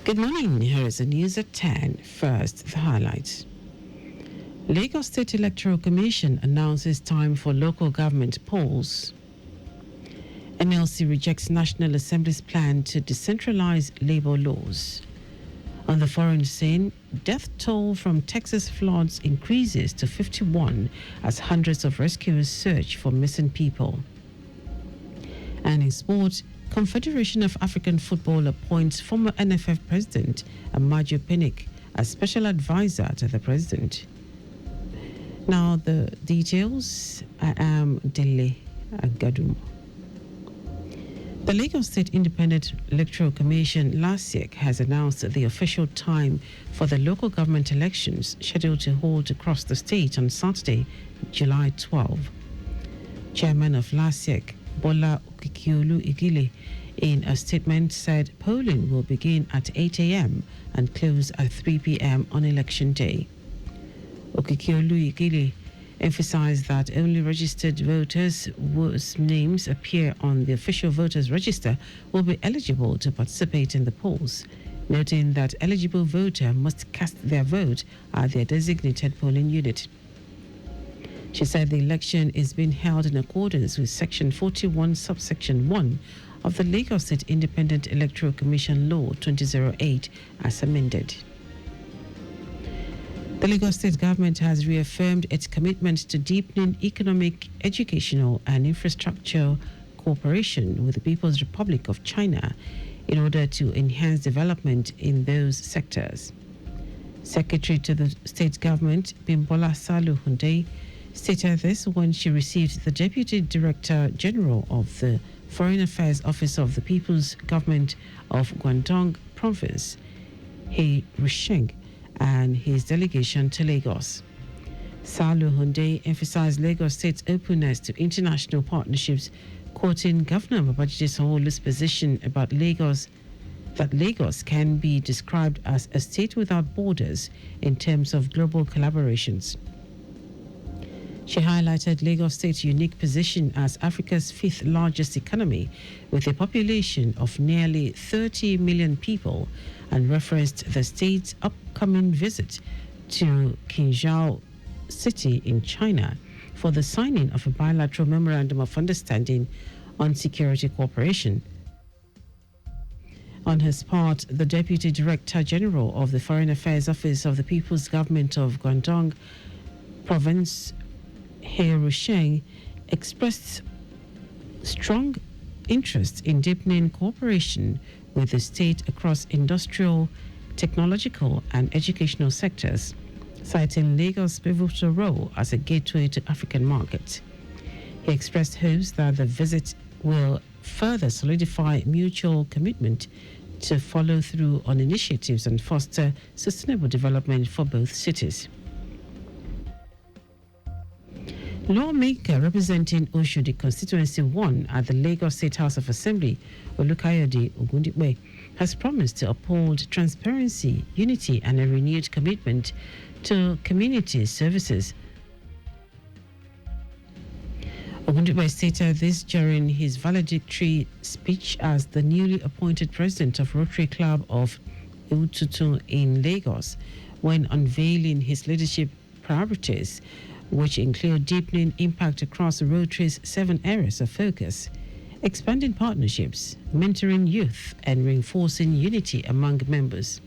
Good morning. Here is the news at 10. First, the highlights. Lagos State Electoral Commission announces time for local government polls. NLC rejects National Assembly's plan to decentralize labor laws. On the foreign scene, death toll from Texas floods increases to 51 as hundreds of rescuers search for missing people. And in sport, Confederation of African Football appoints former NFF President Amadio Pinnick as special advisor to the president. Now the details. I am Dele Agadumo. The Lagos State Independent Electoral Commission LASIEC has announced the official time for the local government elections scheduled to hold across the state on Saturday, July 12. Chairman of LASIEC, Bola Okikiolu Igile, in a statement said polling will begin at 8 a.m. and close at 3 p.m. on election day. Okikiolu Igile emphasized that only registered voters whose names appear on the official voters register will be eligible to participate in the polls, noting that eligible voter must cast their vote at their designated polling unit. She said the election is being held in accordance with Section 41, Subsection 1 of the Lagos State Independent Electoral Commission Law 2008 as amended. The Lagos State government has reaffirmed its commitment to deepening economic, educational, and infrastructure cooperation with the People's Republic of China in order to enhance development in those sectors. Secretary to the state government, Bimbola Salu Hunde, stated this when she received the Deputy Director General of the Foreign Affairs Office of the People's Government of Guangdong Province, He Rusheng, and his delegation to Lagos. Salu Hunde emphasized Lagos State's openness to international partnerships, quoting Governor Babajide Sanwo-Olu's position about Lagos, that Lagos can be described as a state without borders in terms of global collaborations. She highlighted Lagos State's unique position as Africa's fifth largest economy, with a population of nearly 30 million people, and referenced the state's upcoming visit to Qingzhou City in China for the signing of a bilateral memorandum of understanding on security cooperation. On his part, the Deputy Director General of the Foreign Affairs Office of the People's Government of Guangdong Province, He Rusheng, expressed strong interest in deepening cooperation with the state across industrial, technological, and educational sectors, citing Lagos' pivotal role as a gateway to African markets. He expressed hopes that the visit will further solidify mutual commitment to follow through on initiatives and foster sustainable development for both cities. Lawmaker representing Oshodi Constituency 1 at the Lagos State House of Assembly, Olukayode Ogundipe, has promised to uphold transparency, unity, and a renewed commitment to community services. Ogundipe stated this during his valedictory speech as the newly appointed president of Rotary Club of Ututu in Lagos, when unveiling his leadership priorities, which include deepening impact across Rotary's 7 areas of focus, expanding partnerships, mentoring youth, and reinforcing unity among members.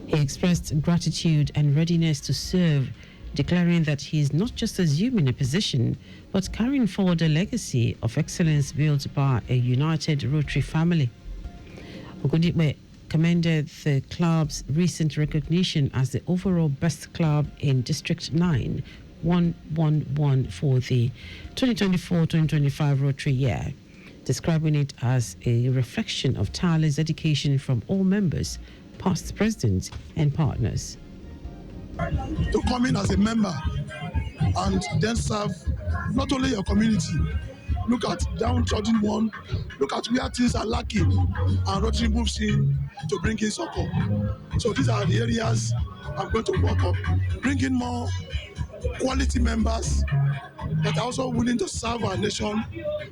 He expressed gratitude and readiness to serve, declaring that he is not just assuming a position, but carrying forward a legacy of excellence built by a united Rotary family. Ogundipe commended the club's recent recognition as the overall best club in District 9, 111 for the 2024-2025 Rotary year, describing it as a reflection of tireless dedication from all members, past presidents, and partners. To come in as a member and then serve not only your community, look at downtrodden one, look at where things are lacking, and Rotary moves in to bring in support. So these are the areas I'm going to work on, bringing more quality members that are also willing to serve our nation,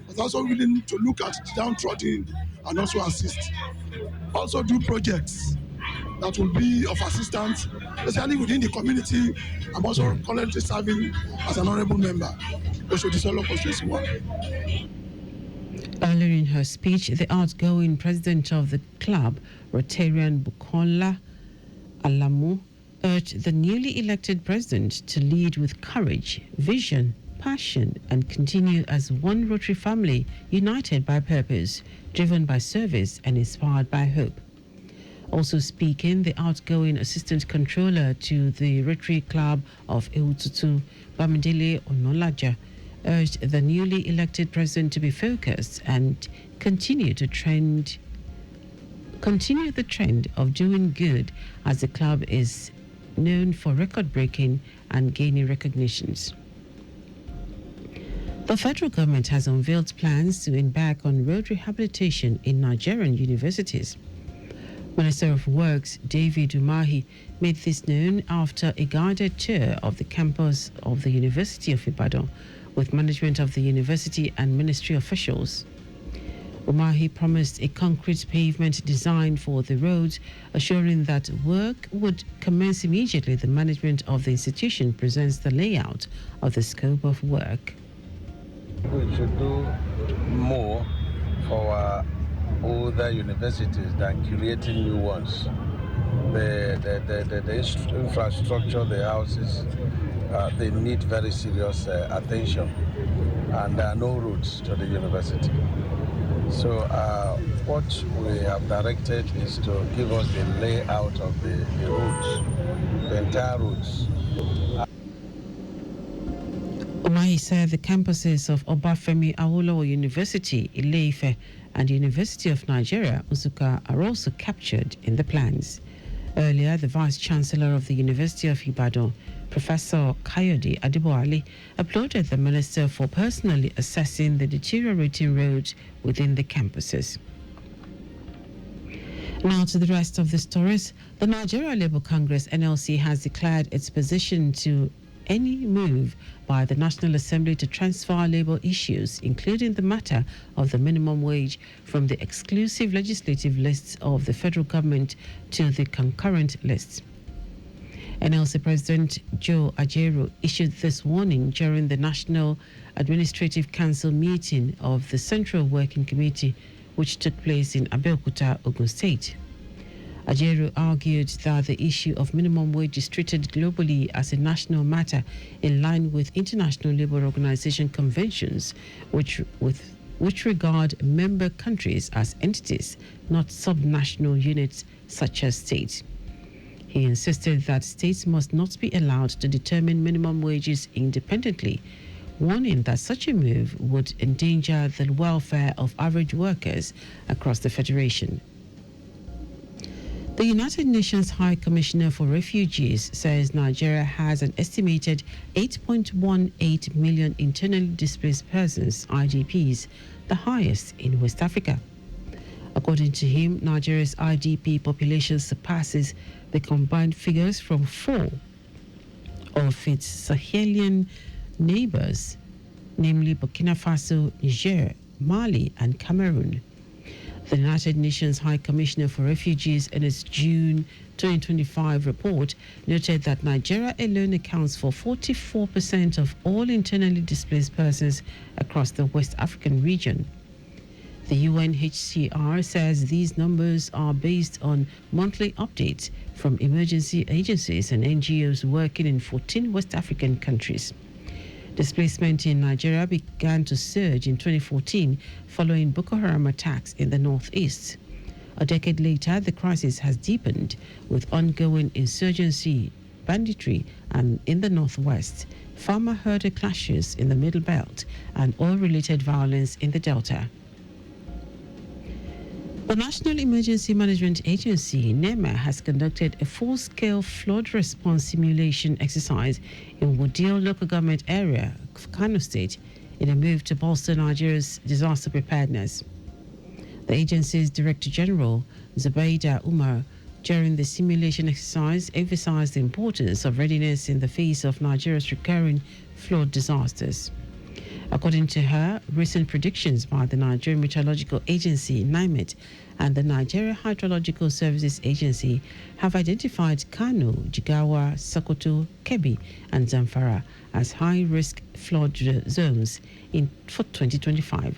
that are also willing to look at the downtrodden and also assist. also do projects that will be of assistance, especially within the community. I'm also currently serving as an honorable member. Oshodi Constituency 1. Earlier in her speech, the outgoing president of the club, Rotarian Bukola Alamu, urged the newly elected president to lead with courage, vision, passion, and continue as one Rotary family, united by purpose, driven by service, and inspired by hope. Also speaking, the outgoing assistant controller to the Rotary Club of Eututu, Bamidele Onolaja, urged the newly elected president to be focused and continue the trend of doing good, as the club is known for record-breaking and gaining recognitions. The federal government has unveiled plans to embark on road rehabilitation in Nigerian universities. Minister of Works David Umahi made this known after a guided tour of the campus of the University of Ibadan with management of the university and ministry officials. Umahi promised a concrete pavement design for the roads, assuring that work would commence immediately the management of the institution presents the layout of the scope of work. We should do more for older universities than creating new ones. The infrastructure, the houses, they need very serious attention, and there are no roads to the university. So what we have directed is to give us the layout of the roads, the entire roads. Umahi said the campuses of Obafemi Awolowo University, Ile-Ife, and the University of Nigeria, Nsukka, are also captured in the plans. Earlier, the Vice Chancellor of the University of Ibadan, Professor Kayode Adeboale, applauded the Minister for personally assessing the deteriorating roads within the campuses. Now to the rest of the stories. The Nigeria Labour Congress, NLC, has declared its position to any move by the National Assembly to transfer labour issues, including the matter of the minimum wage, from the exclusive legislative lists of the federal government to the concurrent lists. NLC President Joe Ajaero issued this warning during the National Administrative Council meeting of the Central Working Committee, which took place in Abeokuta, Ogun State. Ajaero argued that the issue of minimum wage is treated globally as a national matter in line with International Labour Organization conventions, which regard member countries as entities, not subnational units such as states. He insisted that states must not be allowed to determine minimum wages independently, warning that such a move would endanger the welfare of average workers across the Federation. The United Nations High Commissioner for Refugees says Nigeria has an estimated 8.18 million internally displaced persons, IDPs, the highest in West Africa. According to him, Nigeria's IDP population surpasses the combined figures from 4 of its Sahelian neighbors, namely Burkina Faso, Niger, Mali, and Cameroon. The United Nations High Commissioner for Refugees, in its June 2025 report, noted that Nigeria alone accounts for 44% of all internally displaced persons across the West African region. The UNHCR says these numbers are based on monthly updates from emergency agencies and NGOs working in 14 West African countries. Displacement in Nigeria began to surge in 2014 following Boko Haram attacks in the northeast. A decade later, the crisis has deepened with ongoing insurgency, banditry, and in the northwest, farmer-herder clashes in the Middle Belt, and oil-related violence in the Delta. The National Emergency Management Agency, NEMA, has conducted a full-scale flood response simulation exercise in Wudil local government area of Kano State in a move to bolster Nigeria's disaster preparedness. The agency's Director General, Zubaida Umar, during the simulation exercise, emphasized the importance of readiness in the face of Nigeria's recurring flood disasters. According to her, recent predictions by the Nigerian Meteorological Agency, NIMET, and the Nigeria Hydrological Services Agency have identified Kano, Jigawa, Sokoto, Kebbi, and Zamfara as high-risk flood zones for 2025.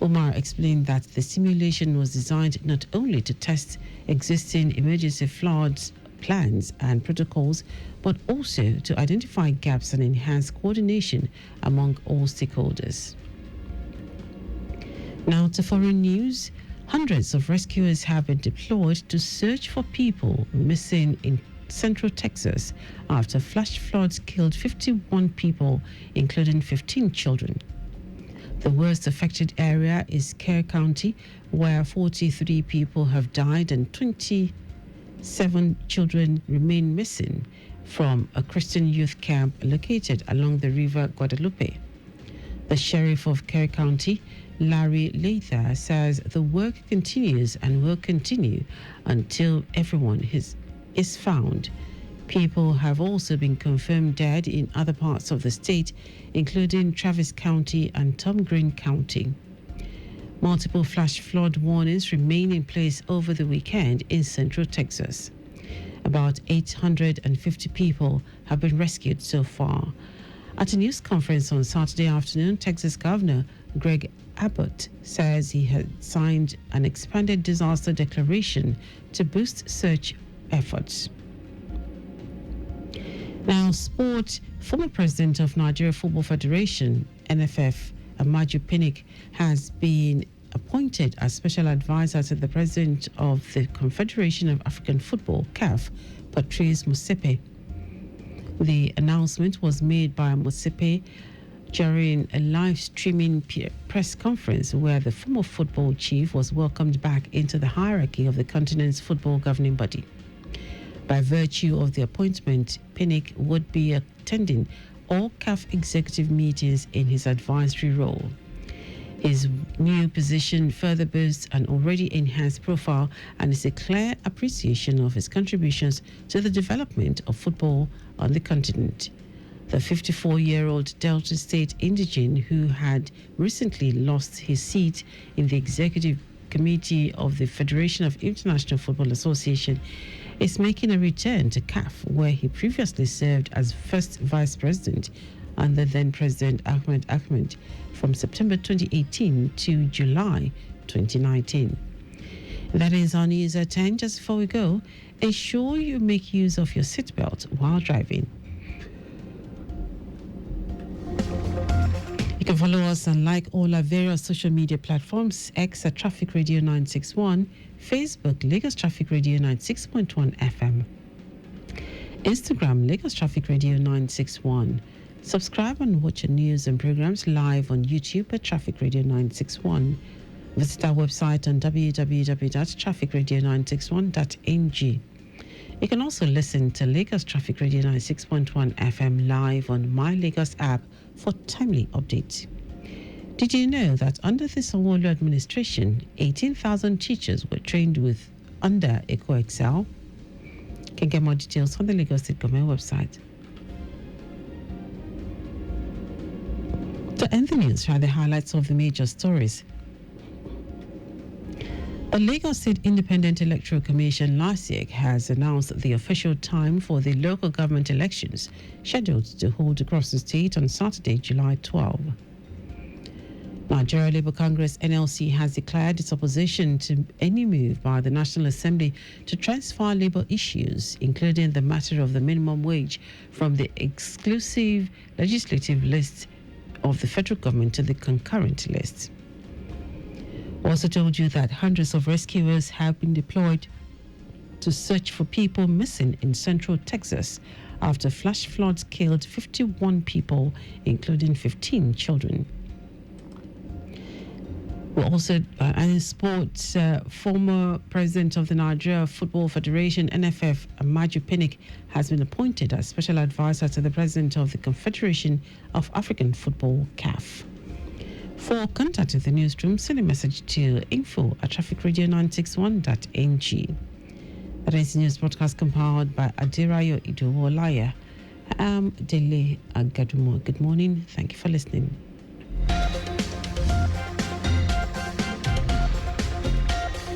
Omar explained that the simulation was designed not only to test existing emergency floods plans and protocols, but also to identify gaps and enhance coordination among all stakeholders. Now to foreign news. Hundreds of rescuers have been deployed to search for people missing in central Texas after flash floods killed 51 people, including 15 children. The worst affected area is Kerr County, where 43 people have died and 27 children remain missing from a Christian youth camp located along the River Guadalupe. The sheriff of Kerr County, Larry Lather, says the work continues and will continue until everyone is found. People have also been confirmed dead in other parts of the state, including Travis County and Tom Green County. Multiple flash flood warnings remain in place over the weekend in central Texas. About 850 people have been rescued so far. At a news conference on Saturday afternoon, Texas Governor Greg Abbott says he had signed an expanded disaster declaration to boost search efforts. Now, sport. Former president of Nigeria Football Federation, NFF, Amaju Pinnick, has been appointed as special advisor to the president of the Confederation of African Football, CAF, Patrice Motsepe. The announcement was made by Motsepe during a live streaming press conference where the former football chief was welcomed back into the hierarchy of the continent's football governing body. By virtue of the appointment, Pinnick would be attending all CAF executive meetings in his advisory role. His new position further boosts an already enhanced profile and is a clear appreciation of his contributions to the development of football on the continent. The 54-year-old Delta State indigene, who had recently lost his seat in the executive committee of the Federation of International Football Association, is making a return to CAF, where he previously served as first vice president under then President Ahmed from September 2018 to July 2019. That is our news at 10. Just before we go, ensure you make use of your seatbelt while driving. You can follow us and like all our various social media platforms: X at Traffic Radio 961, Facebook Lagos Traffic Radio 96.1 FM, Instagram Lagos Traffic Radio 961. Subscribe and watch our news and programs live on YouTube at Traffic Radio 961. Visit our website on www.trafficradio961.ng. You can also listen to Lagos Traffic Radio 96.1 FM live on My Lagos app for timely updates. Did you know that under the Sanwo-Olu administration, 18,000 teachers were trained with under EcoExcel? You can get more details on the Lagos State Government website. To end the news, here are the highlights of the major stories. The Lagos State Independent Electoral Commission, LASIEC, has announced the official time for the local government elections scheduled to hold across the state on Saturday, July 12. Nigeria Labour Congress, NLC, has declared its opposition to any move by the National Assembly to transfer labour issues, including the matter of the minimum wage, from the exclusive legislative list of the federal government to the concurrent list. Also told you that hundreds of rescuers have been deployed to search for people missing in central Texas after flash floods killed 51 people, including 15 children. We're also, in sports, former president of the Nigeria Football Federation, NFF, Amaju Pinnick, has been appointed as special advisor to the president of the Confederation of African Football, CAF. For contact with the newsroom, send a message to info@trafficradio961.ng. That is the news broadcast compiled by Adirayo Idowo Olaya. I'm Dele Agadumo. Good morning. Thank you for listening.